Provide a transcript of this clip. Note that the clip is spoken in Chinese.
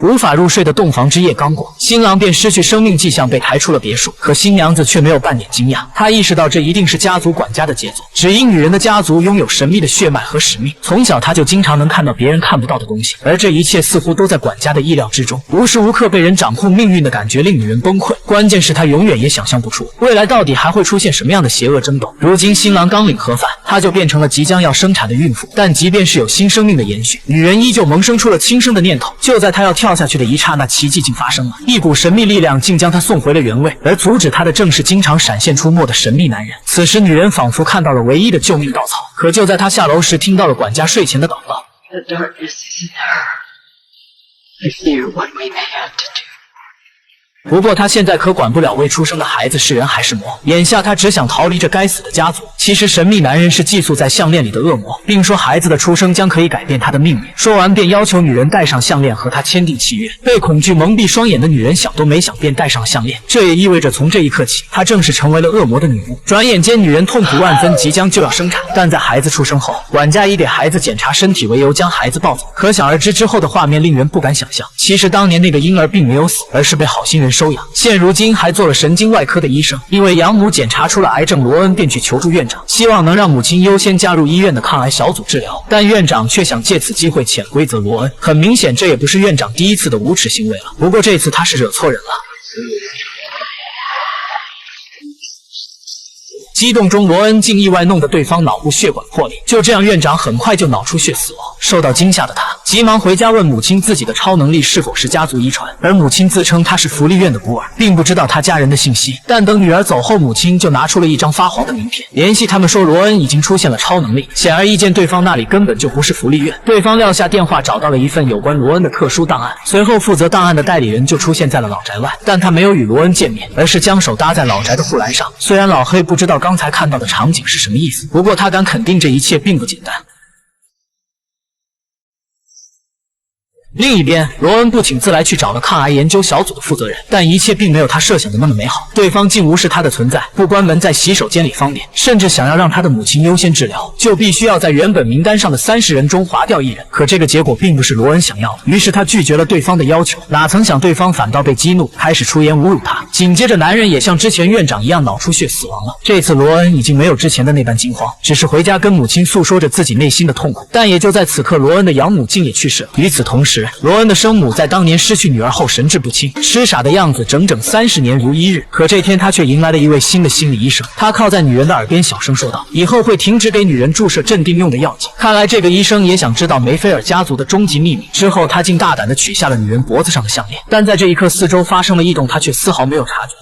无法入睡的洞房之夜刚过，新郎便失去生命迹象，被抬出了别墅。可新娘子却没有半点惊讶，她意识到这一定是家族管家的杰作。只因女人的家族拥有神秘的血脉和使命，从小她就经常能看到别人看不到的东西，而这一切似乎都在管家的意料之中。无时无刻被人掌控命运的感觉令女人崩溃。关键是她永远也想象不出未来到底还会出现什么样的邪恶争斗。如今新郎刚领盒饭，她就变成了即将要生产的孕妇。但即便是有新生命的延续，女人依旧萌生出了轻生的念头。就在她要跳下去的一刹那，奇迹竟发生了，一股神秘力量竟将她送回了原位，而阻止她的正是经常闪现出没的神秘男人。此时女人仿佛看到了唯一的救命稻草，可就在她下楼时，听到了管家睡前的祷告。 The darkness is in her. I fear what we may have to do. 不过他现在可管不了未出生的孩子是人还是魔，眼下他只想逃离这该死的家族。其实神秘男人是寄宿在项链里的恶魔，并说孩子的出生将可以改变他的命运。说完便要求女人戴上项链和他签订契约。被恐惧蒙蔽双眼的女人想都没想便戴上项链，这也意味着从这一刻起，她正式成为了恶魔的女巫。转眼间女人痛苦万分，即将就要生产，但在孩子出生后，管家以给孩子检查身体为由将孩子抱走。可想而知之后的画面令人不敢想象。其实当年那个婴儿并没有死，而是被好心人收养，现如今还做了神经外科的医生。因为养母检查出了癌症，罗恩便去求助院长，希望能让母亲优先加入医院的抗癌小组治疗。但院长却想借此机会潜规则罗恩，很明显这也不是院长第一次的无耻行为了。不过这次他是惹错人了。激动中，罗恩竟意外弄得对方脑部血管破裂，就这样院长很快就脑出血死亡。受到惊吓的他急忙回家问母亲自己的超能力是否是家族遗传，而母亲自称她是福利院的孤儿，并不知道他家人的信息。但等女儿走后，母亲就拿出了一张发黄的名片，联系他们说罗恩已经出现了超能力。显而易见，对方那里根本就不是福利院。对方撂下电话，找到了一份有关罗恩的特殊档案。随后负责档案的代理人就出现在了老宅外，但他没有与罗恩见面，而是将手搭在老宅的护栏上。虽然老黑不知道刚才看到的场景是什么意思，不过他敢肯定这一切并不简单。另一边，罗恩不请自来去找了抗癌研究小组的负责人，但一切并没有他设想的那么美好。对方竟无视他的存在，不关门在洗手间里方便，甚至想要让他的母亲优先治疗，就必须要在原本名单上的30人中划掉1人。可这个结果并不是罗恩想要的，于是他拒绝了对方的要求。哪曾想对方反倒被激怒，开始出言侮辱他。紧接着，男人也像之前院长一样脑出血死亡了。这次罗恩已经没有之前的那般惊慌，只是回家跟母亲诉说着自己内心的痛苦。但也就在此刻，罗恩的养母竟也去世了。与此同时，罗恩的生母在当年失去女儿后神志不清，痴傻的样子整整30年如一日。可这天他却迎来了一位新的心理医生，他靠在女人的耳边小声说道，以后会停止给女人注射镇定用的药剂。看来这个医生也想知道梅菲尔家族的终极秘密。之后他竟大胆地取下了女人脖子上的项链，但在这一刻四周发生了异动，他却丝毫没有察觉。